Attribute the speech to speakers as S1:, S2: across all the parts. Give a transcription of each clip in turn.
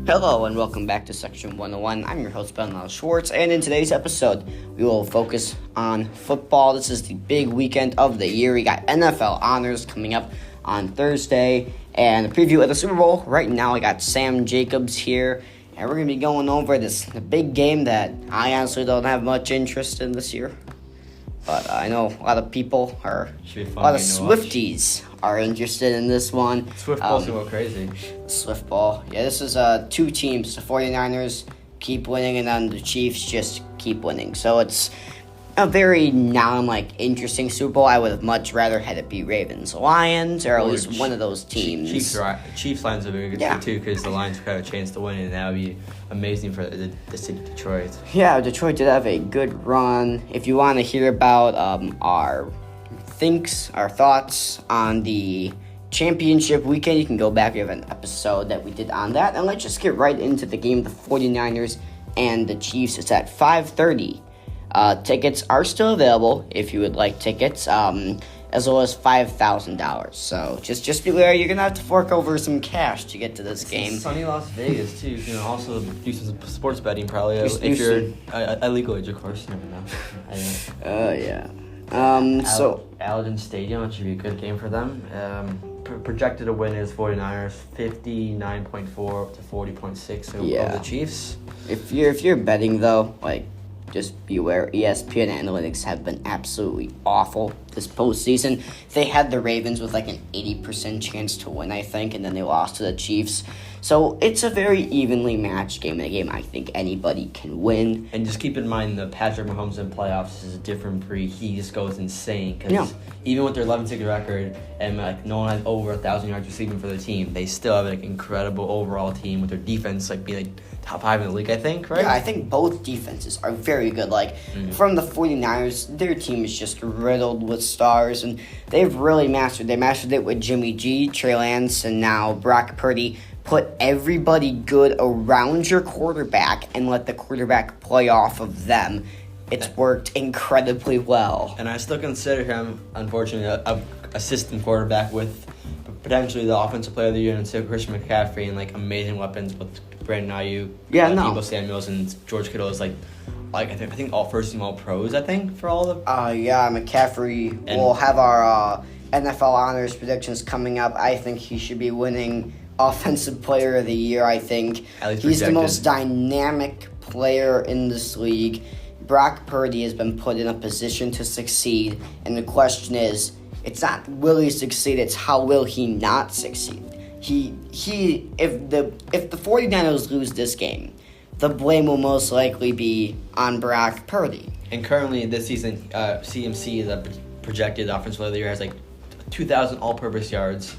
S1: Hello and welcome back to Section 101. I'm your host, Ben Schwartz, and in today's episode, we will focus on football. This is the big weekend of the year. We got NFL honors coming up on Thursday, and a preview of the Super Bowl. Right now, I got Sam Jacobs here, and we're going to be going over the big game that I honestly don't have much interest in this year. But I know a lot of people a lot of Swifties are interested in this one.
S2: Swift Ball's going crazy.
S1: Swift Ball. Yeah, this is two teams. The 49ers keep winning, and then the Chiefs just keep winning. So it's a very interesting Super Bowl. I would have much rather had it be Ravens-Lions, or at least one of those teams.
S2: Chiefs-Lions are very good too, because the Lions could have a chance to win, and that would be amazing for the city of Detroit.
S1: Yeah, Detroit did have a good run. If you want to hear about our thoughts on the championship weekend, you can go back. We have an episode that we did on that. And let's just get right into the game, the 49ers and the Chiefs. It's at 5:30. Tickets are still available if you would like tickets, as well as $5,000. So just be aware, you're going to have to fork over some cash to get to this game.
S2: Sunny Las Vegas, too. You can also do some sports betting, probably, if you're a legal age, of course. You never know.
S1: Yeah.
S2: Allegiant Stadium, it should be a good game for them. Projected to win is 49ers 59.4 to 40.6 over the Chiefs.
S1: If you're betting though, just be aware, ESPN analytics have been absolutely awful this postseason. They had the Ravens with an 80% chance to win, I think, and then they lost to the Chiefs. So it's a very evenly matched game, and a game I think anybody can win.
S2: And just keep in mind that Patrick Mahomes in playoffs is a different breed. He just goes insane, because even with their 11-6 record and no one has over 1,000 yards receiving for their team, they still have an incredible overall team with their defense being top 5 in the league, I think, right?
S1: Yeah, I think both defenses are very good. From the 49ers, their team is just riddled with stars, and they've really mastered it with Jimmy G, Trey Lance, and now Brock Purdy. Put everybody good around your quarterback and let the quarterback play off of them. It's worked incredibly well.
S2: And I still consider him, unfortunately, a assistant quarterback with potentially the offensive player of the year and Christian McCaffrey and amazing weapons with Brandon Ayuk, Deebo Samuels, and George Kittle is I think all first team all pros. I think for all of them.
S1: McCaffrey. We'll have our NFL honors predictions coming up. I think he should be winning Offensive Player of the Year. I think he's the most dynamic player in this league. Brock Purdy has been put in a position to succeed, and the question is, it's not will he succeed, it's how will he not succeed. If the 49ers lose this game, the blame will most likely be on Brock Purdy.
S2: And currently this season, CMC, the projected offensive player of the year, has 2,000 all-purpose yards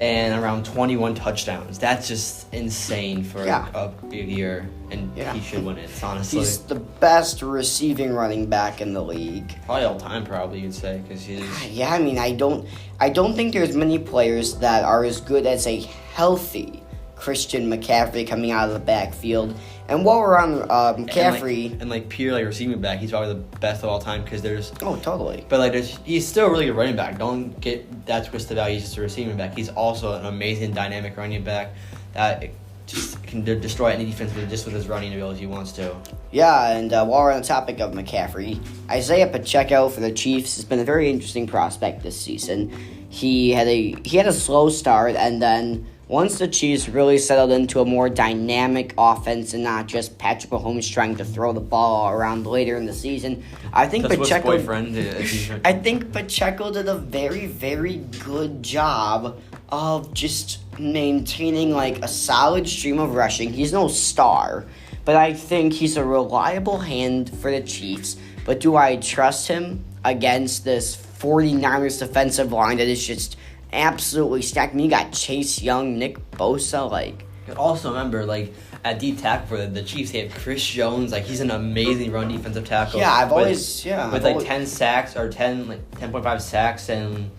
S2: and around 21 touchdowns. That's just insane for a big year, and he should win it, honestly.
S1: He's the best receiving running back in the league.
S2: Probably all time, probably, you'd say, because he's...
S1: Yeah, I don't think there's many players that are as good as a healthy Christian McCaffrey coming out of the backfield. And while we're on McCaffrey...
S2: And pure receiving back, he's probably the best of all time, because there's...
S1: Oh, totally.
S2: But he's still a really good running back. Don't get that twisted out. He's just a receiving back. He's also an amazing dynamic running back that just can destroy any defense just with his running ability he wants to.
S1: Yeah, and while we're on the topic of McCaffrey, Isaiah Pacheco for the Chiefs has been a very interesting prospect this season. He had a slow start, and then once the Chiefs really settled into a more dynamic offense and not just Patrick Mahomes trying to throw the ball around later in the season, I think Pacheco did a very, very good job of just maintaining a solid stream of rushing. He's no star, but I think he's a reliable hand for the Chiefs. But do I trust him against this 49ers defensive line that is just absolutely stacked? You got Chase Young, Nick Bosa,
S2: Also remember, at deep tackle for the Chiefs, they have Chris Jones. He's an amazing run defensive tackle.
S1: Yeah,
S2: with 10 sacks or 10.5 sacks and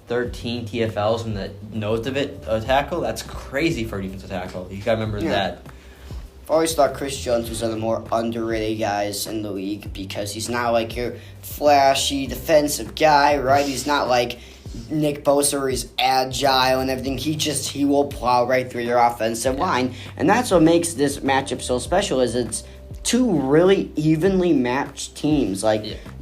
S2: 13 TFLs from the nose of it tackle. That's crazy for a defensive tackle. You gotta remember that.
S1: I've always thought Chris Jones was one of the more underrated guys in the league, because he's not your flashy defensive guy, right? He's not Nick Bosa is agile and everything. He will plow right through your offensive line. And that's what makes this matchup so special is it's two really evenly matched teams.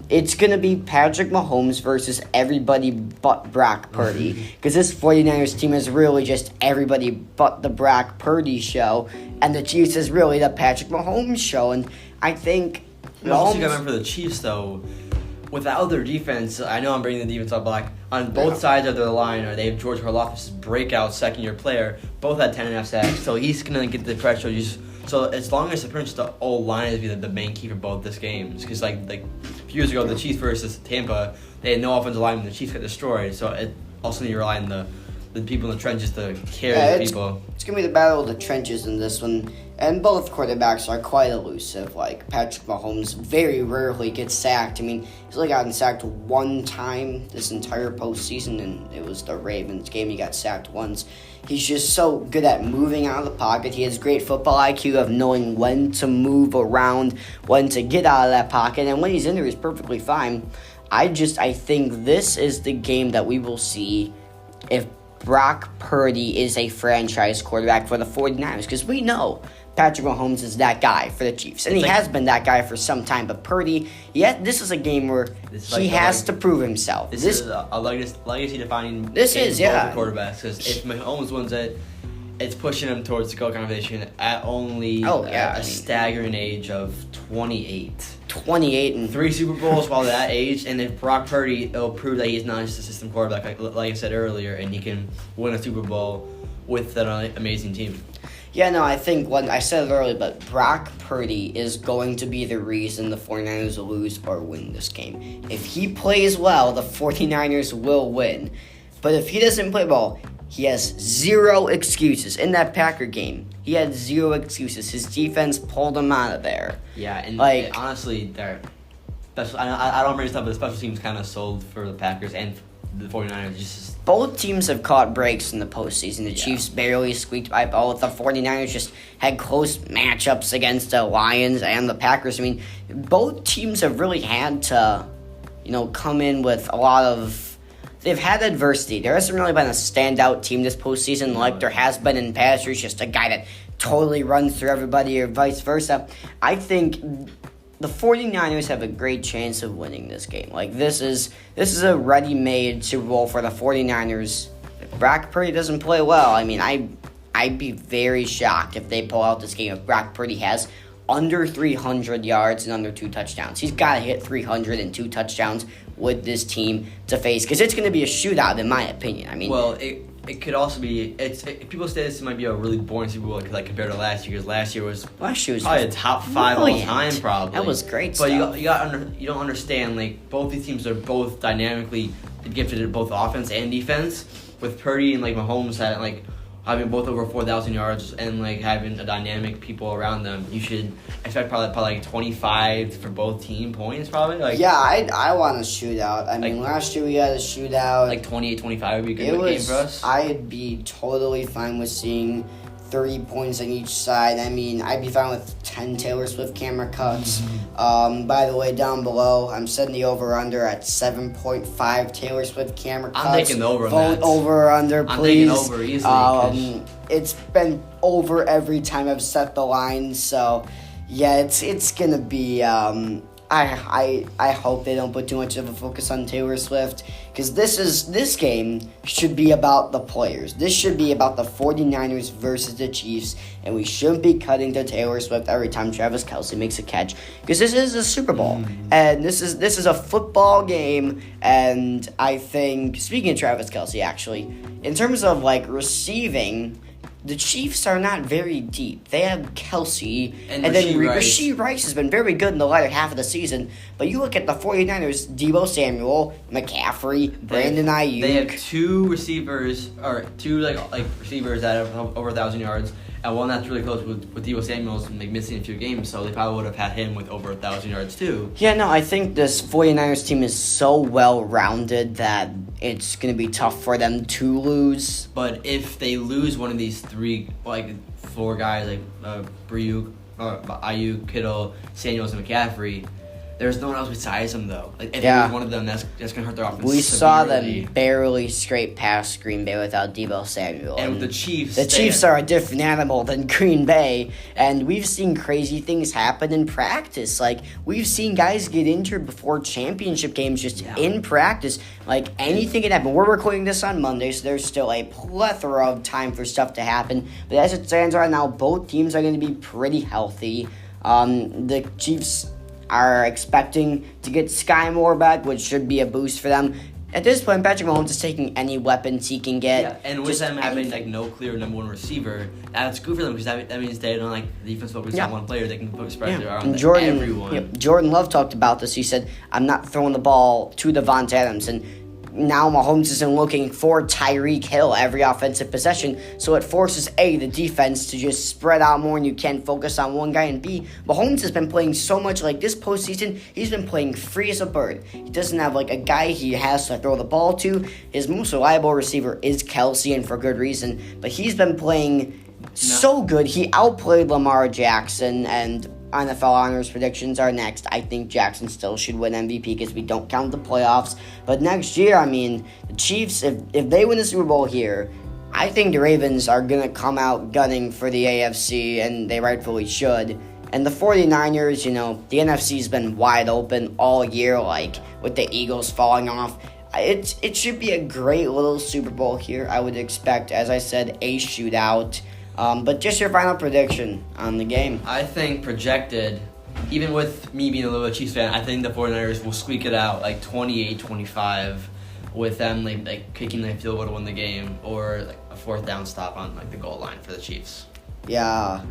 S1: It's going to be Patrick Mahomes versus everybody but Brock Purdy. Because this 49ers team is really just everybody but the Brock Purdy show. And the Chiefs is really the Patrick Mahomes show. And I think...
S2: You also got to remember for the Chiefs, though, without their defense, I know I'm bringing the defense up, but on both sides of their line, they have George Karlaftis, breakout second-year player. Both had 10.5 sacks, so he's going to get the pressure. So as long as the O-line is the main key for both these games, because like a few years ago, the Chiefs versus Tampa, they had no offensive line, and the Chiefs got destroyed. So it also you rely on the people in the trenches to carry the people.
S1: It's going to be the battle of the trenches in this one. And both quarterbacks are quite elusive. Patrick Mahomes very rarely gets sacked. I mean, he's only gotten sacked one time this entire postseason, and it was the Ravens game. He got sacked once. He's just so good at moving out of the pocket. He has great football IQ of knowing when to move around, when to get out of that pocket, and when he's in there, he's perfectly fine. I think this is the game that we will see if Brock Purdy is a franchise quarterback for the 49ers, because we know Patrick Mahomes is that guy for the Chiefs, and he has been that guy for some time. But Purdy, this is a game where he has to prove himself.
S2: This is a legacy-defining game for quarterbacks, because if Mahomes wins it, it's pushing him towards the GOAT conversation at only a staggering age of 28.
S1: 28 and
S2: 3 Super Bowls while that age, and if Brock Purdy, it'll prove that he's not just a system quarterback, like I said earlier, and he can win a Super Bowl with an amazing team.
S1: Yeah, no, I think I said it earlier, but Brock Purdy is going to be the reason the 49ers lose or win this game. If he plays well, the 49ers will win. But if he doesn't play well, he has zero excuses. In that Packer game, he had zero excuses. His defense pulled him out of there.
S2: Yeah, and honestly, I don't remember stuff, but the special teams kind of sold for the Packers and the 49ers.
S1: Both teams have caught breaks in the postseason. The Chiefs barely squeaked by both. The 49ers just had close matchups against the Lions and the Packers. I mean, both teams have really had to, come in with a lot of... They've had adversity. There hasn't really been a standout team this postseason like there has been in past years, just a guy that totally runs through everybody or vice versa. I think the 49ers have a great chance of winning this game. This is a ready-made Super Bowl for the 49ers. If Brock Purdy doesn't play well, I mean, I'd be very shocked if they pull out this game if Brock Purdy has under 300 yards and under 2 touchdowns. He's got to hit 300 and 2 touchdowns with this team to face, because it's going to be a shootout, in my opinion. I mean,
S2: well, it could also be. People say this might be a really boring Super Bowl compared to last year, because last year was probably a top 5 all time, probably.
S1: That was great
S2: but
S1: stuff.
S2: you don't understand. Both these teams are both dynamically gifted at both offense and defense. With Purdy and Mahomes having both over 4,000 yards and having a dynamic people around them, you should expect probably 25 for both team points, probably.
S1: I want a shootout. I mean, last year we had a shootout.
S2: 28-25 would be a good game for us.
S1: I'd be totally fine with seeing 30 points on each side. I mean, I'd be fine with 10 Taylor Swift camera cuts. By the way, down below, I'm setting the over-under at 7.5 Taylor Swift camera cuts.
S2: I'm taking the over on
S1: that. Vote over or under, please.
S2: I'm taking over easily.
S1: It's been over every time I've set the line, so yeah, it's gonna be. I hope they don't put too much of a focus on Taylor Swift, because this game should be about the players. This should be about the 49ers versus the Chiefs, and we shouldn't be cutting to Taylor Swift every time Travis Kelce makes a catch, because this is a Super Bowl, and this is a football game. And I think, speaking of Travis Kelce, actually, in terms of receiving, the Chiefs are not very deep. They have Kelce, and then Rashee Rice has been very good in the latter half of the season. But you look at the 49ers, Deebo Samuel, McCaffrey, Brandon Ayuk.
S2: They have 2 receivers, or 2 receivers that have over 1,000 yards, and one that's really close with Deebo Samuel's missing a few games, so they probably would have had him with over 1,000 yards too.
S1: Yeah, no, I think this 49ers team is so well-rounded that it's going to be tough for them to lose.
S2: But if they lose one of these 4 guys, Ayuk, Kittle, Samuels, and McCaffrey, There's no one else besides them, though. Like, if there's one of them, that's going to hurt their offense.
S1: We saw them barely scrape past Green Bay without Deebo Samuel.
S2: And with the Chiefs.
S1: The Chiefs are a different animal than Green Bay. And we've seen crazy things happen in practice. Like, we've seen guys get injured before championship games just in practice. Like, anything can happen. We're recording this on Monday, so there's still a plethora of time for stuff to happen. But as it stands right now, both teams are going to be pretty healthy. The Chiefs are expecting to get Sky Moore back, which should be a boost for them. At this point, Patrick Mahomes is taking any weapons he can get.
S2: Yeah, and with them having no clear number one receiver, that's good for them because that means they don't the defense focus on one player. They can put spread around everyone.
S1: Yeah, Jordan Love talked about this. He said, "I'm not throwing the ball to Devontae Adams," and now Mahomes isn't looking for Tyreek Hill every offensive possession, so it forces A, the defense to just spread out more and you can't focus on one guy, and B, Mahomes has been playing so much. Like this postseason, he's been playing free as a bird. He doesn't have a guy he has to throw the ball to. His most reliable receiver is Kelsey, and for good reason, but he's been playing so good. He outplayed Lamar Jackson, and NFL honors predictions are next. I think Jackson still should win MVP because we don't count the playoffs. But next year, the Chiefs, if they win the Super Bowl here, I think the Ravens are going to come out gunning for the AFC, and they rightfully should. And the 49ers, the NFC's been wide open all year, with the Eagles falling off. It should be a great little Super Bowl here. I would expect, as I said, a shootout. But just your final prediction on the game.
S2: I think projected, even with me being a little Chiefs fan, I think the 49ers will squeak it out 28-25 with them kicking the field goal to win the game, or a fourth down stop on the goal line for the Chiefs.
S1: Yeah,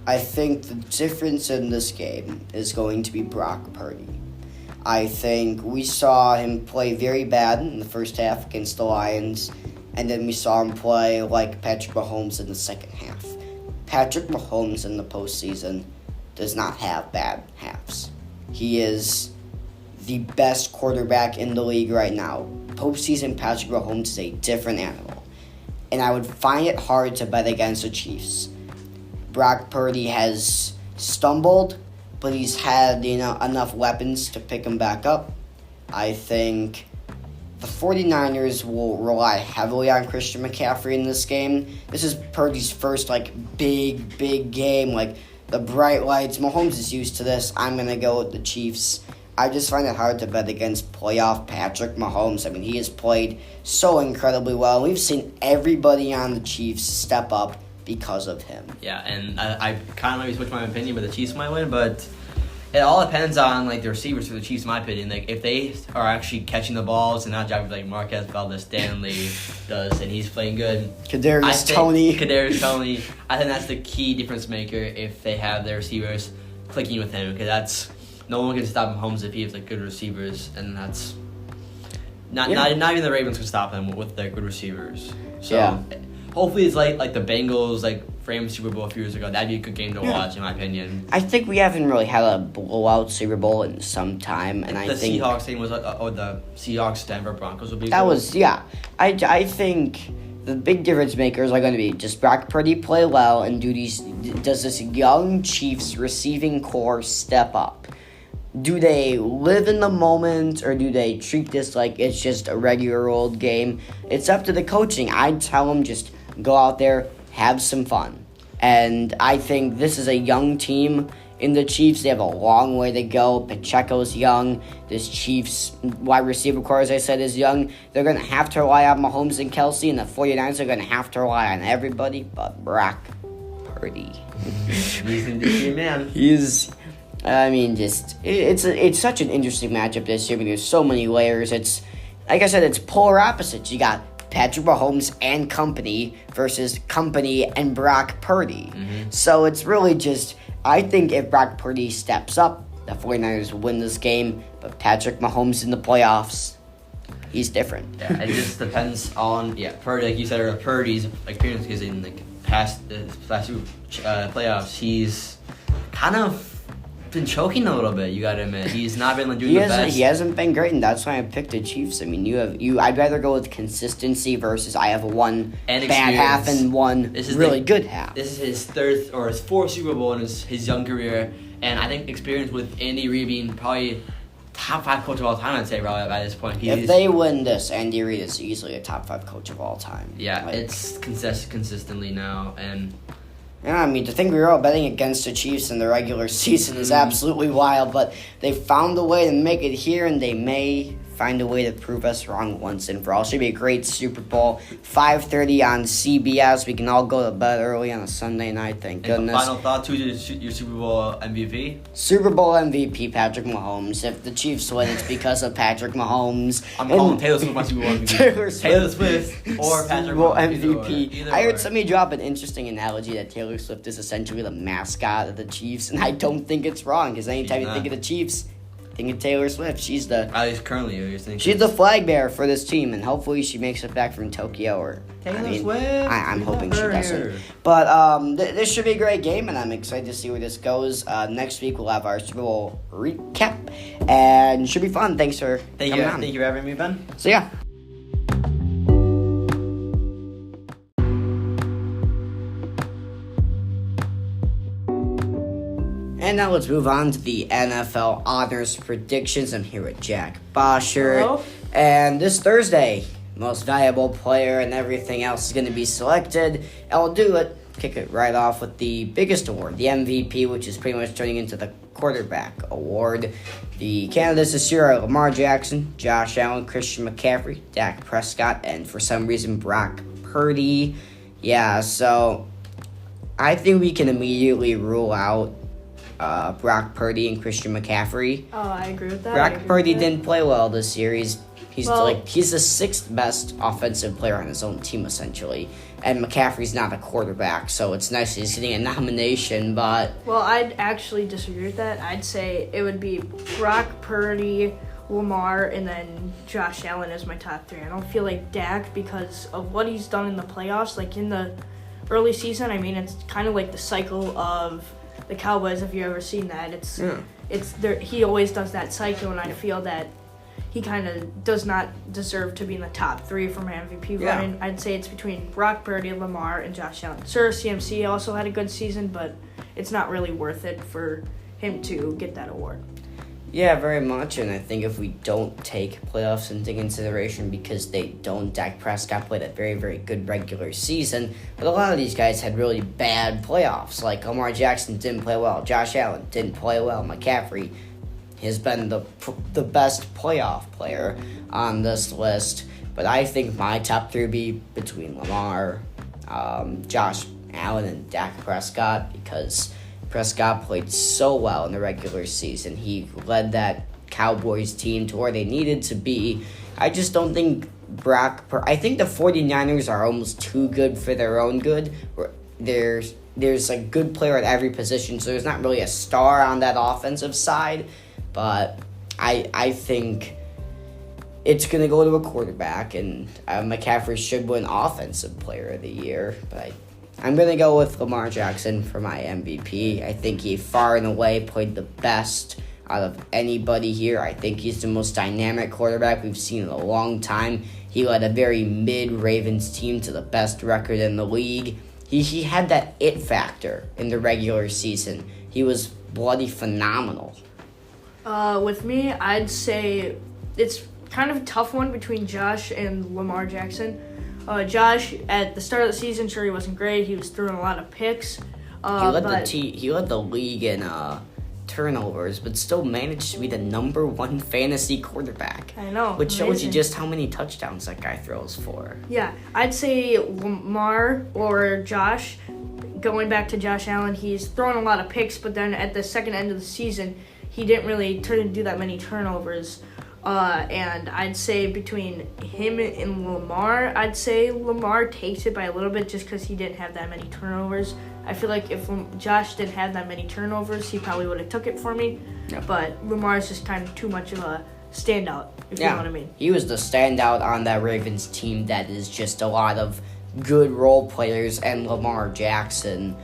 S1: I think the difference in this game is going to be Brock Purdy. I think we saw him play very bad in the first half against the Lions, and then we saw him play like Patrick Mahomes in the second half. Patrick Mahomes in the postseason does not have bad halves. He is the best quarterback in the league right now. Postseason Patrick Mahomes is a different animal. And I would find it hard to bet against the Chiefs. Brock Purdy has stumbled, but he's had enough weapons to pick him back up. I think the 49ers will rely heavily on Christian McCaffrey in this game. This is Purdy's first, big game. The bright lights. Mahomes is used to this. I'm going to go with the Chiefs. I just find it hard to bet against playoff Patrick Mahomes. He has played so incredibly well. We've seen everybody on the Chiefs step up because of him.
S2: Yeah, and I kind of maybe switch my opinion, but the Chiefs might win, but it all depends on the receivers for the Chiefs, in my opinion. If they are actually catching the balls and not dropping like Marquez Valdez-Scantling does, and he's playing good.
S1: Kadarius Toney.
S2: I think that's the key difference maker if they have their receivers clicking with him, because no one can stop Mahomes if he has good receivers, and that's not even the Ravens can stop him with their good receivers. So hopefully it's like the Bengals framed Super Bowl a few years ago. That'd be a good game to watch, in my opinion.
S1: I think we haven't really had a blowout Super Bowl in some time, and I think
S2: the Seahawks game was the Seahawks Denver Broncos would be.
S1: That was I think the big difference makers are going to be just Brock Purdy play well, and does this young Chiefs receiving core step up? Do they live in the moment, or do they treat this like it's just a regular old game? It's up to the coaching. I'd tell them just go out there, have some fun. And I think this is a young team in the Chiefs. They have a long way to go. Pacheco's young. This Chiefs wide receiver core, as I said, is young. They're going to have to rely on Mahomes and Kelsey, and the 49ers are going to have to rely on everybody but Brock Purdy.
S2: He's an interesting man.
S1: It's such an interesting matchup this year. There's so many layers. It's, like I said, it's polar opposites. You got Patrick Mahomes and company versus company and Brock Purdy. Mm-hmm. So it's really just, I think if Brock Purdy steps up, the 49ers win this game. But Patrick Mahomes in the playoffs, he's different.
S2: Yeah, it just depends on, Purdy, like you said, or Purdy's experience, because in past playoffs, he's kind of been choking a little bit. You gotta admit, he's not been doing the best.
S1: He hasn't been great, and that's why I picked the Chiefs. I'd rather go with consistency versus I have one bad half and one really good half.
S2: This is his third or his fourth Super Bowl in his young career, And I think experience with Andy Reid being probably top 5 coach of all time, I'd say, probably by this point.
S1: If they win this, Andy Reid is easily a top 5 coach of all time.
S2: Yeah, it's consistently now. And
S1: yeah, I mean, to think we were all betting against the Chiefs in the regular season is absolutely wild, but they found a way to make it here, and they may find a way to prove us wrong once and for all. Should be a great Super Bowl. 5:30 on CBS. We can all go to bed early on a Sunday night, thank goodness.
S2: Final thoughts, who's your Super Bowl MVP?
S1: Super Bowl MVP, Patrick Mahomes. If the Chiefs win, it's because of Patrick Mahomes.
S2: I'm calling Taylor Swift my Super Bowl MVP. Taylor Swift or Patrick
S1: Super Bowl
S2: Mahomes.
S1: MVP. I heard somebody drop an interesting analogy that Taylor Swift is essentially the mascot of the Chiefs, and I don't think it's wrong, because anytime you think of the Chiefs, think of Taylor Swift. She's the
S2: at least currently you're thinking.
S1: She's the flag bearer for this team, and hopefully she makes it back from Tokyo. Or
S2: Swift.
S1: I'm hoping she doesn't. But this should be a great game, and I'm excited to see where this goes. Next week we'll have our Super Bowl recap, and it should be fun. Thanks for coming on.
S2: Thank you for having me, Ben.
S1: So yeah. And now let's move on to the NFL Honors Predictions. I'm here with Jack Boschert.
S3: Hello.
S1: And this Thursday, most valuable player and everything else is going to be selected. And I'll kick it right off with the biggest award, the MVP, which is pretty much turning into the quarterback award. The candidates this year are Lamar Jackson, Josh Allen, Christian McCaffrey, Dak Prescott, and for some reason, Brock Purdy. Yeah, so I think we can immediately rule out Brock Purdy and Christian McCaffrey.
S3: Oh, I agree with that.
S1: Brock Purdy didn't play well this year. He's the 6th best offensive player on his own team, essentially. And McCaffrey's not a quarterback, so it's nice he's getting a nomination, but...
S3: Well, I'd actually disagree with that. I'd say it would be Brock Purdy, Lamar, and then Josh Allen as my top 3. I don't feel like Dak because of what he's done in the playoffs. Like, in the early season, I mean, it's kind of like the cycle of the Cowboys, if you've ever seen that. He always does that cycle, and I feel that he kind of does not deserve to be in the top 3 for my MVP running. I'd say it's between Brock Purdy, Lamar, and Josh Allen. Sure, CMC also had a good season, but it's not really worth it for him to get that award.
S1: Yeah, very much, and I think if we don't take playoffs into consideration because Dak Prescott played a very, very good regular season, but a lot of these guys had really bad playoffs. Like Lamar Jackson didn't play well, Josh Allen didn't play well, McCaffrey has been the best playoff player on this list. But I think my top 3 would be between Lamar, Josh Allen, and Dak Prescott, because Prescott played so well in the regular season. He led that Cowboys team to where they needed to be. I just don't think I think the 49ers are almost too good for their own good. There's a good player at every position, so there's not really a star on that offensive side. But I think it's going to go to a quarterback, and McCaffrey should win Offensive Player of the Year. But I'm going to go with Lamar Jackson for my MVP. I think he far and away played the best out of anybody here. I think he's the most dynamic quarterback we've seen in a long time. He led a very mid-Ravens team to the best record in the league. He had that it factor in the regular season. He was bloody phenomenal.
S3: With me, I'd say it's kind of a tough one between Josh and Lamar Jackson. Josh, at the start of the season, sure, he wasn't great. He was throwing a lot of picks.
S1: He led the league in turnovers, but still managed to be the number 1 fantasy quarterback.
S3: I know.
S1: Which shows you just how many touchdowns that guy throws for.
S3: Yeah, I'd say Lamar or Josh. Going back to Josh Allen, he's throwing a lot of picks, but then at the second end of the season, he didn't really do that many turnovers. And I'd say between him and Lamar, I'd say Lamar takes it by a little bit just because he didn't have that many turnovers. I feel like if Josh didn't have that many turnovers, he probably would have took it for me. Yeah. But Lamar's just kind of too much of a standout, if you know what I mean.
S1: He was the standout on that Ravens team that is just a lot of good role players and Lamar Jackson.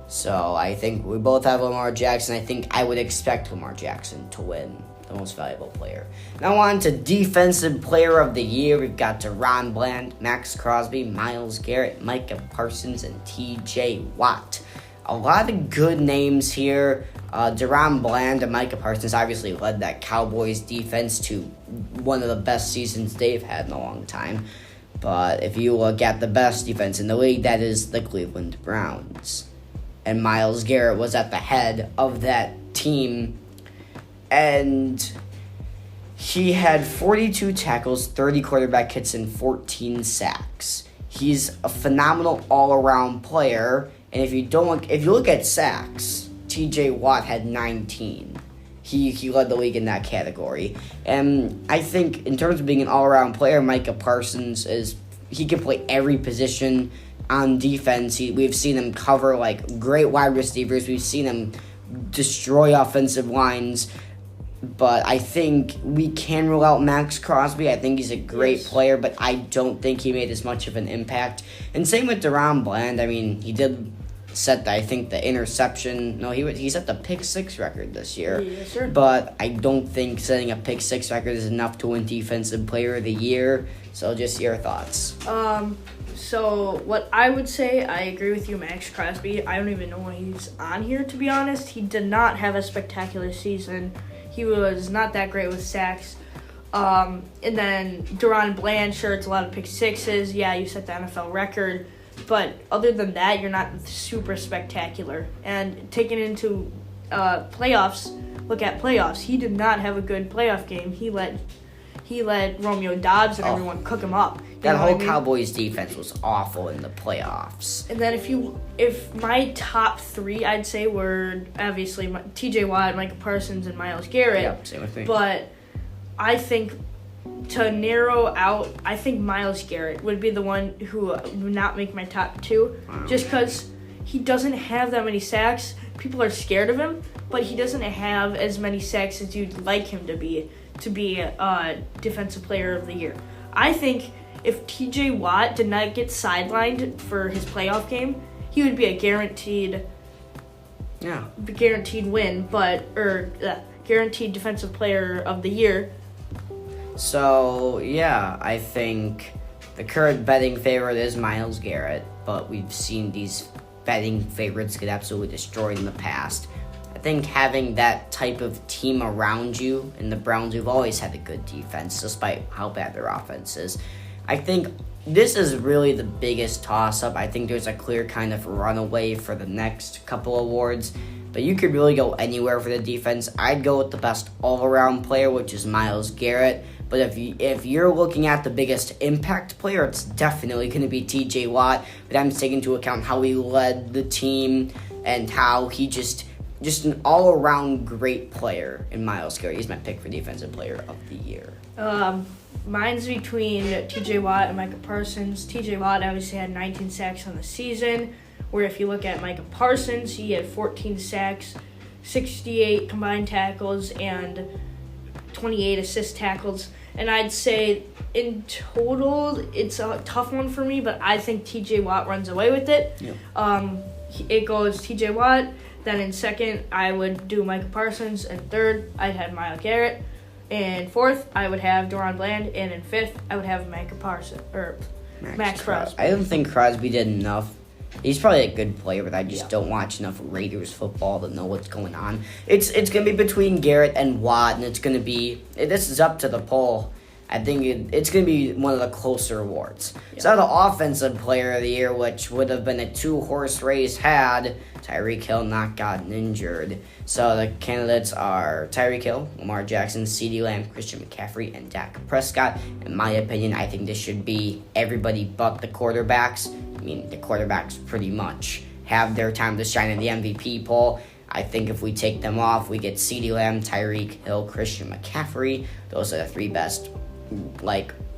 S1: So I think we both have Lamar Jackson. I think I would expect Lamar Jackson to win the most valuable player. Now on to Defensive Player of the Year. We've got Deron Bland, Max Crosby, Myles Garrett, Micah Parsons, and T.J. Watt. a lot of good names here. DaRon Bland and Micah Parsons obviously led that Cowboys defense to one of the best seasons they've had in a long time. But if you look at the best defense in the league, that is the Cleveland Browns. And Myles Garrett was at the head of that team. And he had 42 tackles, 30 quarterback hits, and 14 sacks. He's a phenomenal all-around player. And if you look at sacks, T.J. Watt had 19. He led the league in that category. And I think in terms of being an all-around player, Micah Parsons he can play every position on defense. We've seen him cover like great wide receivers. We've seen him destroy offensive lines. But I think we can rule out Max Crosby. I think he's a great player, but I don't think he made as much of an impact. And same with DaRon Bland. I mean, he did set, the interception. No, he set the pick six record this year.
S3: Yes, sir.
S1: But I don't think setting a pick six record is enough to win Defensive Player of the Year. So just your thoughts.
S3: So what I would say, I agree with you, Max Crosby. I don't even know why he's on here, to be honest. He did not have a spectacular season. He was not that great with sacks. And then DaRon Bland, sure, it's a lot of pick sixes. Yeah, you set the NFL record. But other than that, you're not super spectacular. And taking into playoffs, look at playoffs. He did not have a good playoff game. He let Romeo Doubs and everyone cook him up.
S1: That whole Cowboys defense was awful in the playoffs.
S3: And then if my top three, I'd say, were obviously T.J. Watt, Micah Parsons, and Myles Garrett.
S1: Yep, same with me.
S3: But I think to narrow out, I think Myles Garrett would be the one who would not make my top two. Wow. Just because he doesn't have that many sacks. People are scared of him, but he doesn't have as many sacks as you'd like him to be a Defensive Player of the Year. I think if T.J. Watt did not get sidelined for his playoff game, he would be a guaranteed win, guaranteed Defensive Player of the Year.
S1: So, yeah, I think the current betting favorite is Myles Garrett, but we've seen these betting favorites get absolutely destroyed in the past. I think having that type of team around you, and the Browns, who've always had a good defense, despite how bad their offense is, I think this is really the biggest toss-up. I think there's a clear kind of runaway for the next couple awards, but you could really go anywhere for the defense. I'd go with the best all-around player, which is Myles Garrett. But if you're looking at the biggest impact player, it's definitely going to be T.J. Watt. But I'm taking into account how he led the team and how he just an all-around great player in Myles Garrett. He's my pick for Defensive Player of the Year.
S3: Mine's between T.J. Watt and Micah Parsons. T.J. Watt obviously had 19 sacks on the season, where if you look at Micah Parsons, he had 14 sacks, 68 combined tackles, and 28 assist tackles. And I'd say in total, it's a tough one for me, but I think T.J. Watt runs away with it. Yep. It goes T.J. Watt. Then in second, I would do Micah Parsons. And third, I'd have Myles Garrett. And fourth, I would have DaRon Bland. And in fifth, I would have Max Crosby.
S1: I don't think Crosby did enough. He's probably a good player, but I just don't watch enough Raiders football to know what's going on. It's going to be between Garrett and Watt, and it's going to be... This is up to the poll. I think it's going to be one of the closer awards. Yeah. So the Offensive Player of the Year, which would have been a two-horse race had Tyreek Hill not gotten injured. So the candidates are Tyreek Hill, Lamar Jackson, CeeDee Lamb, Christian McCaffrey, and Dak Prescott. In my opinion, I think this should be everybody but the quarterbacks. I mean, the quarterbacks pretty much have their time to shine in the MVP poll. I think if we take them off, we get CeeDee Lamb, Tyreek Hill, Christian McCaffrey. Those are the three best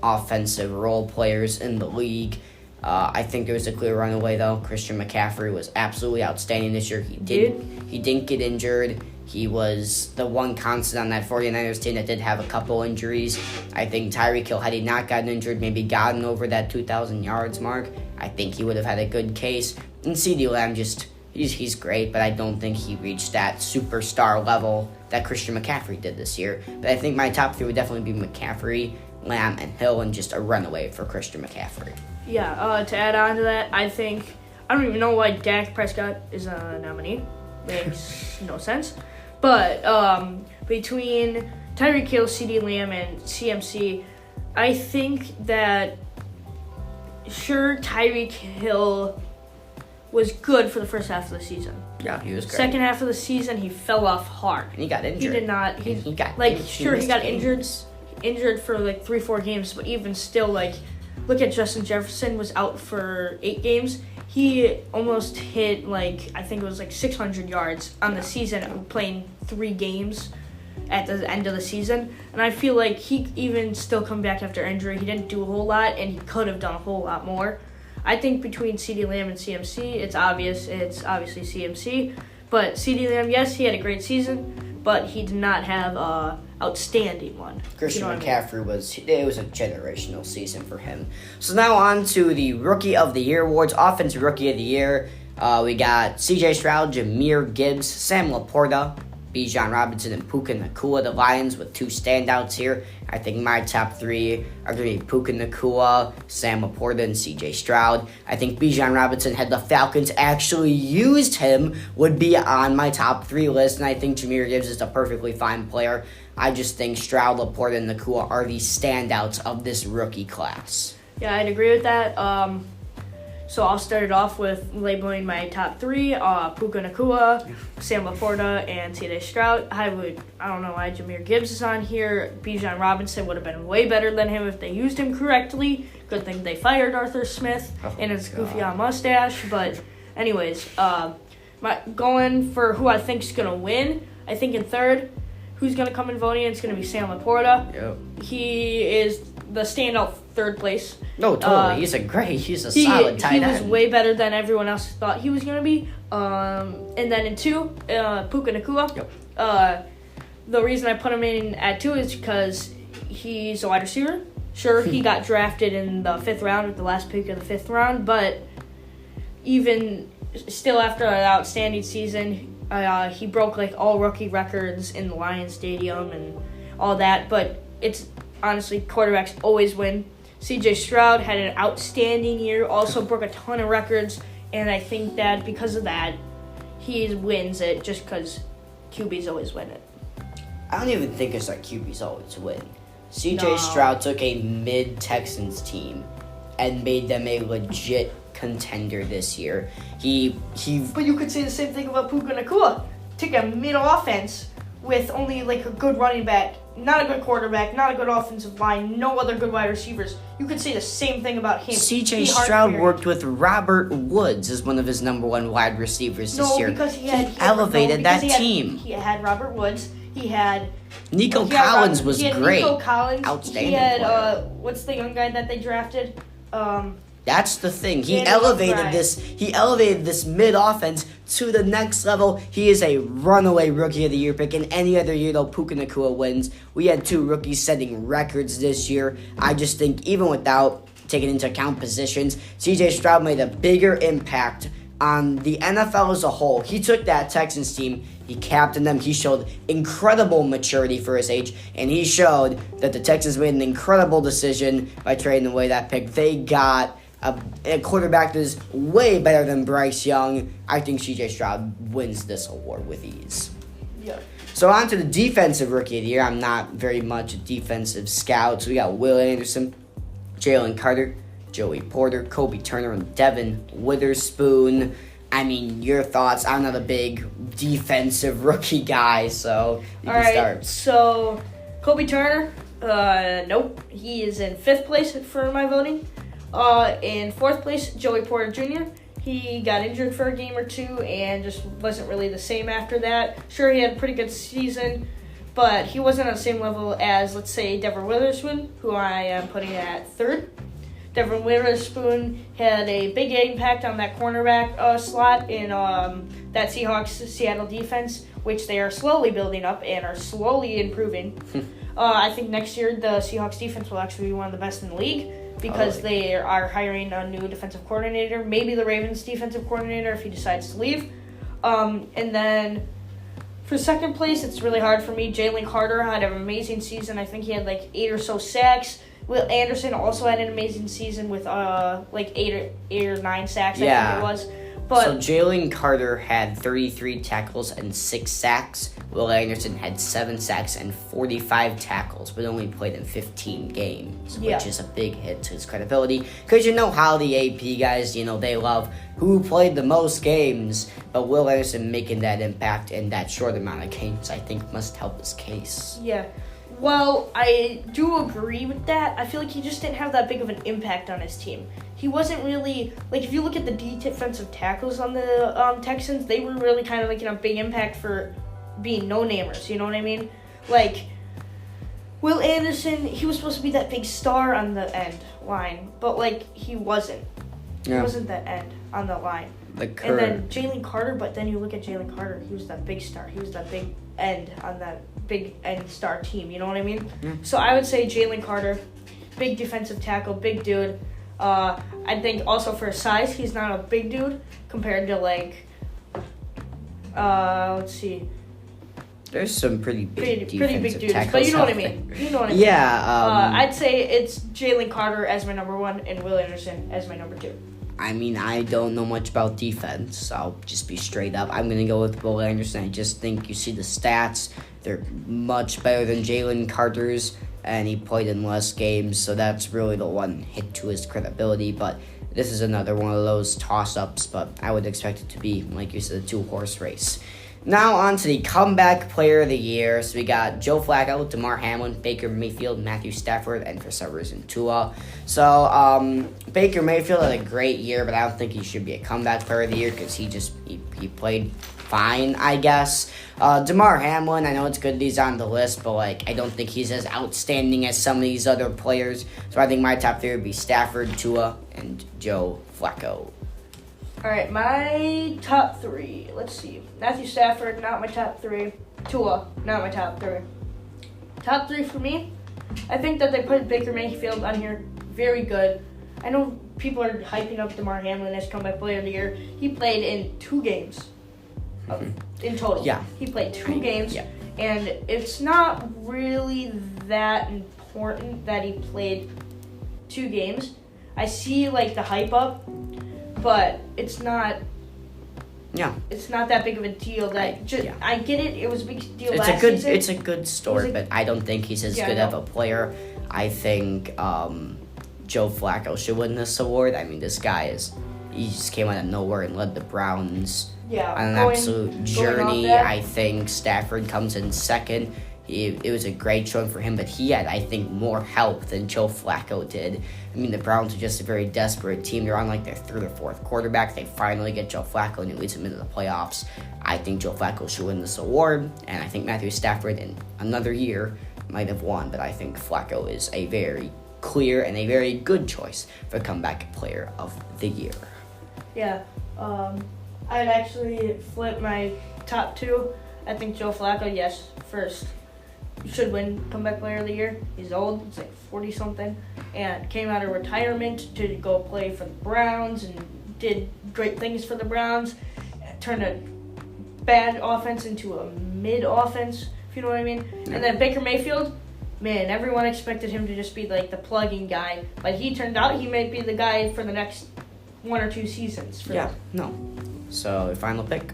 S1: offensive role players in the league. I think there was a clear runaway, though. Christian McCaffrey was absolutely outstanding this year. He didn't get injured. He was the one constant on that 49ers team that did have a couple injuries. I think Tyreek Hill, had he not gotten injured, maybe gotten over that 2,000 yards mark, I think he would have had a good case. And CeeDee Lamb, he's great, but I don't think he reached that superstar level that Christian McCaffrey did this year. But I think my top three would definitely be McCaffrey, Lamb, and Hill, and just a runaway for Christian McCaffrey.
S3: Yeah, to add on to that, I think I don't even know why Dak Prescott is a nominee. Makes no sense. But between Tyreek Hill, CeeDee Lamb, and CMC, I think that, sure, Tyreek Hill was good for the first half of the season.
S1: Yeah, he was great.
S3: Second half of the season, he fell off hard.
S1: And he got injured.
S3: He did not. He got injured for like 3-4 games, but even still, like, look at Justin Jefferson was out for 8 games. He almost hit, like, I think it was like 600 yards on the season, playing 3 games at the end of the season. And I feel like he even still come back after injury. He didn't do a whole lot, and he could have done a whole lot more. I think between CeeDee Lamb and CMC, it's obvious. It's obviously CMC. But CeeDee Lamb, yes, he had a great season, but he did not have an outstanding one.
S1: Christian McCaffrey was a generational season for him. So now on to the Rookie of the Year awards. Offensive Rookie of the Year, we got C.J. Stroud, Jahmyr Gibbs, Sam Laporta, Bijan Robinson, and Puka Nacua, the Lions, with 2 standouts here. I think my top 3 are going to be Puka Nacua, Sam Laporta, and C.J. Stroud. I think Bijan Robinson, had the Falcons actually used him, would be on my top 3 list, and I think Jahmyr Gibbs is a perfectly fine player. I just think Stroud, Laporta, and Nacua are the standouts of this rookie class.
S3: Yeah, I'd agree with that. So I'll start it off with labeling my top 3, Puka Nacua, Sam Laporta, and C.J. Stroud. I don't know why Jahmyr Gibbs is on here. Bijan Robinson would have been way better than him if they used him correctly. Good thing they fired Arthur Smith and his goofy-on mustache. But anyways, going for who I think is going to win, I think in third, who's going to come in voting, it's going to be Sam Laporta.
S1: Yep.
S3: He is the standout third place.
S1: No, totally. He's a solid tight end.
S3: He was way better than everyone else thought he was going to be. And then in 2, Puka Nacua.
S1: Yep.
S3: The reason I put him in at 2 is because he's a wide receiver. Sure, he got drafted in the 5th round with the last pick of the 5th round, but even still after an outstanding season, he broke like all rookie records in the Lions Stadium and all that. But it's honestly, quarterbacks always win. C.J. Stroud had an outstanding year, also broke a ton of records, and I think that because of that, he wins it just because QBs always win it.
S1: I don't even think it's like QBs always win. C.J. Stroud took a mid-Texans team and made them a legit contender this year. But
S3: you could say the same thing about Puka Nacua. Took a mid-offense with only like a good running back, not a good quarterback, not a good offensive line, no other good wide receivers. You could say the same thing about him.
S1: C.J. Stroud worked with Robert Woods as one of his number 1 wide receivers this year.
S3: Because he
S1: elevated that team.
S3: He had Robert Woods. He had
S1: Nico Collins was great.
S3: Nico Collins.
S1: Outstanding
S3: He had
S1: player.
S3: What's the young guy that they drafted?
S1: That's the thing. He elevated this mid-offense to the next level. He is a runaway Rookie of the Year pick. In any other year, though, Puka Nacua wins. We had 2 rookies setting records this year. I just think, even without taking into account positions, C.J. Stroud made a bigger impact on the NFL as a whole. He took that Texans team, he captained them, he showed incredible maturity for his age, and he showed that the Texans made an incredible decision by trading away that pick. They got a quarterback that is way better than Bryce Young. I think C.J. Stroud wins this award with ease.
S3: Yeah.
S1: So on to the Defensive Rookie of the Year. I'm not very much a defensive scout. So we got Will Anderson, Jalen Carter, Joey Porter, Kobe Turner, and Devin Witherspoon. I mean, your thoughts? I'm not a big defensive rookie guy, so you can start.
S3: So Kobe Turner, nope. He is in 5th place for my voting. In 4th place, Joey Porter Jr. He got injured for a game or 2 and just wasn't really the same after that. Sure, he had a pretty good season, but he wasn't on the same level as, let's say, Devin Witherspoon, who I am putting at 3rd. Devin Witherspoon had a big impact on that cornerback slot in that Seattle defense, which they are slowly building up and are slowly improving. I think next year the Seahawks defense will actually be one of the best in the league because they are hiring a new defensive coordinator, maybe the Ravens defensive coordinator if he decides to leave. And then for 2nd place, it's really hard for me. Jalen Carter had an amazing season. I think he had like 8 or so sacks. Will Anderson also had an amazing season with like 8 or 9 sacks, I think it was. But
S1: so Jalen Carter had 33 tackles and 6 sacks. Will Anderson had 7 sacks and 45 tackles, but only played in 15 games, which is a big hit to his credibility. Because you know how the AP guys, they love who played the most games, but Will Anderson making that impact in that short amount of games, I think, must help his case.
S3: Yeah. Well, I do agree with that. I feel like he just didn't have that big of an impact on his team. He wasn't really, if you look at the defensive tackles on the Texans, they were really kind of making a big impact for being no-namers, you know what I mean? Will Anderson, he was supposed to be that big star on the end line, but, he wasn't. Yeah. He wasn't that end on the line. And then Jalen Carter, but then you look at Jalen Carter, he was that big star. He was that big end on that big end star team, you know what I mean? Yeah. So I would say Jalen Carter, big defensive tackle, big dude. I think also for his size, he's not a big dude compared to let's see.
S1: There's some pretty big
S3: dudes, but you know what I mean.
S1: Yeah.
S3: I'd say it's Jalen Carter as my number 1 and Will Anderson as my number 2.
S1: I mean, I don't know much about defense. I'll just be straight up. I'm going to go with Will Anderson. I just think you see the stats. They're much better than Jalen Carter's, and he played in less games, so that's really the one hit to his credibility. But this is another one of those toss-ups, but I would expect it to be, like you said, a 2-horse race. Now on to the comeback player of the year. So we got Joe Flacco, Damar Hamlin, Baker Mayfield, Matthew Stafford, and for some reason Tua. So Baker Mayfield had a great year, but I don't think he should be a comeback player of the year because he played fine, I guess. Damar Hamlin, I know it's good that he's on the list, but I don't think he's as outstanding as some of these other players. So I think my top 3 would be Stafford, Tua, and Joe Flacco.
S3: All right, my top 3. Let's see. Matthew Stafford, not my top 3. Tua, not my top 3. Top 3 for me, I think that they put Baker Mayfield on here. Very good. I know people are hyping up Damar Hamlin as comeback player of the year. He played in 2 games in total.
S1: Yeah.
S3: He played 2 games,
S1: yeah.
S3: And it's not really that important that he played 2 games. I see, the hype up, but it's not.
S1: Yeah.
S3: It's not that big of a deal. I get it. It was a big deal last season.
S1: It's a good story, but I don't think he's as good of a player. I think Joe Flacco should win this award. I mean, this guy he just came out of nowhere and led the Browns on an absolute journey. I think Stafford comes in second. It was a great showing for him, but he had, I think, more help than Joe Flacco did. I mean, the Browns are just a very desperate team. They're on their 3rd or 4th quarterback. They finally get Joe Flacco, and it leads them into the playoffs. I think Joe Flacco should win this award, and I think Matthew Stafford in another year might have won, but I think Flacco is a very clear and a very good choice for comeback player of the year.
S3: Yeah, I'd actually flip my top 2. I think Joe Flacco, yes, first. Should win comeback player of the year. He's old. He's 40-something. And came out of retirement to go play for the Browns and did great things for the Browns. Turned a bad offense into a mid-offense, if you know what I mean. Yeah. And then Baker Mayfield, man, everyone expected him to just be the plug-in guy. But he turned out he might be the guy for the next 1 or 2 seasons.
S1: So, your final pick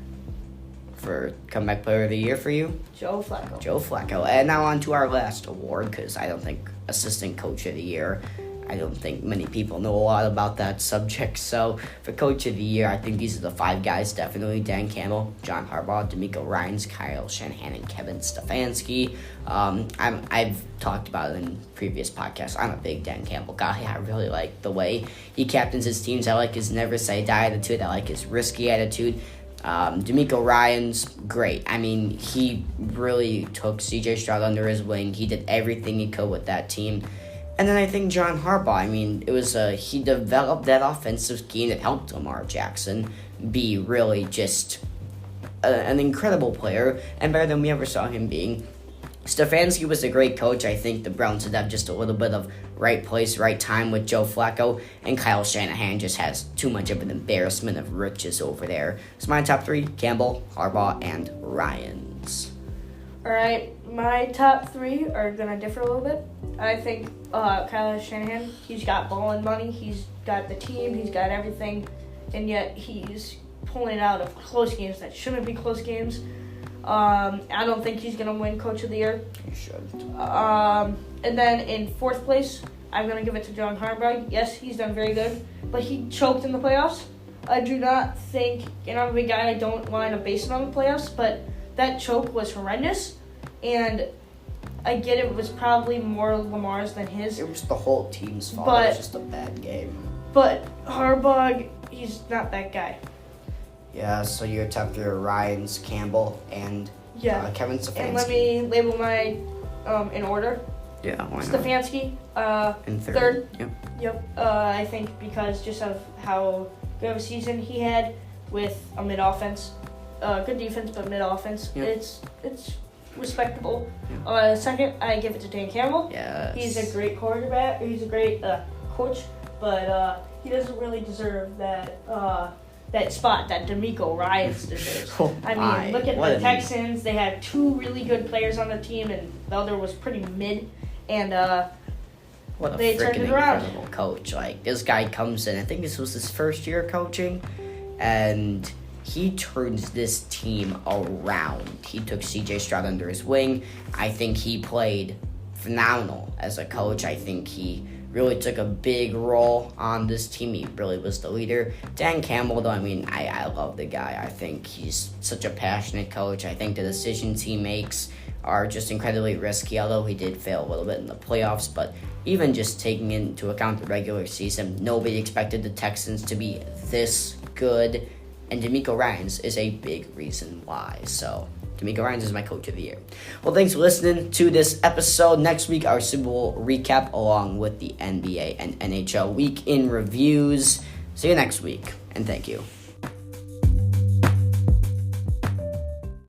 S1: for comeback player of the year for you?
S3: Joe Flacco.
S1: And now on to our last award, because I don't think assistant coach of the year, I don't think many people know a lot about that subject. So for coach of the year, I think these are the 5 guys, definitely. Dan Campbell, John Harbaugh, DeMeco Ryans, Kyle Shanahan, and Kevin Stefanski. I've talked about it in previous podcasts. I'm a big Dan Campbell guy. I really like the way he captains his teams. I like his never say die attitude. I like his risky attitude. DeMeco Ryans, great. I mean, he really took C.J. Stroud under his wing. He did everything he could with that team. And then I think John Harbaugh, I mean, it was he developed that offensive scheme that helped Lamar Jackson be really just an incredible player and better than we ever saw him being. Stefanski was a great coach. I think the Browns would have just a little bit of right place, right time with Joe Flacco, and Kyle Shanahan just has too much of an embarrassment of riches over there. So my top 3, Campbell, Harbaugh, and Ryans.
S3: All right, my top 3 are going to differ a little bit. I think Kyle Shanahan, he's got ball and money. He's got the team. He's got everything. And yet he's pulling it out of close games that shouldn't be close games. I don't think he's going to win Coach of the Year.
S1: He should.
S3: And then in 4th place, I'm going to give it to John Harbaugh. Yes, he's done very good, but he choked in the playoffs. I do not think, and I'm a big guy, I don't line up based on the playoffs, but that choke was horrendous. And I get it was probably more Lamar's than his.
S1: It was the whole team's fault. It was just a bad game.
S3: But Harbaugh, he's not that guy.
S1: Yeah, so your top 3 are Ryans, Campbell, and Kevin Stefanski.
S3: And let me label my in order.
S1: Yeah, why not?
S3: Stefanski,
S1: in 3rd.
S3: Yep. I think because just of how good of a season he had with a mid-offense. Good defense, but mid-offense.
S1: Yep.
S3: It's respectable. Yep. 2nd, I give it to Dan Campbell.
S1: Yes.
S3: He's a great quarterback. He's a great coach, but he doesn't really deserve that spot that DeMeco Ryans deserves. I mean, look at the Texans. They had 2 really good players on the team, and the other was pretty mid. And
S1: what a
S3: they turned
S1: freaking
S3: it around.
S1: incredible coach. Like, this guy comes in, I think this was his first year coaching, and he turns this team around. He took C.J. Stroud under his wing. I think he played phenomenal as a coach. I think he really took a big role on this team. He really was the leader. Dan Campbell, though, I mean, I love the guy. I think he's such a passionate coach. I think the decisions he makes are just incredibly risky, although he did fail a little bit in the playoffs. But even just taking into account the regular season, nobody expected the Texans to be this good. And DeMeco Ryans is a big reason why. So DeMeco Ryans is my Coach of the Year. Well, thanks for listening to this episode. Next week, our Super Bowl recap along with the NBA and NHL Week in Reviews. See you next week, and thank you.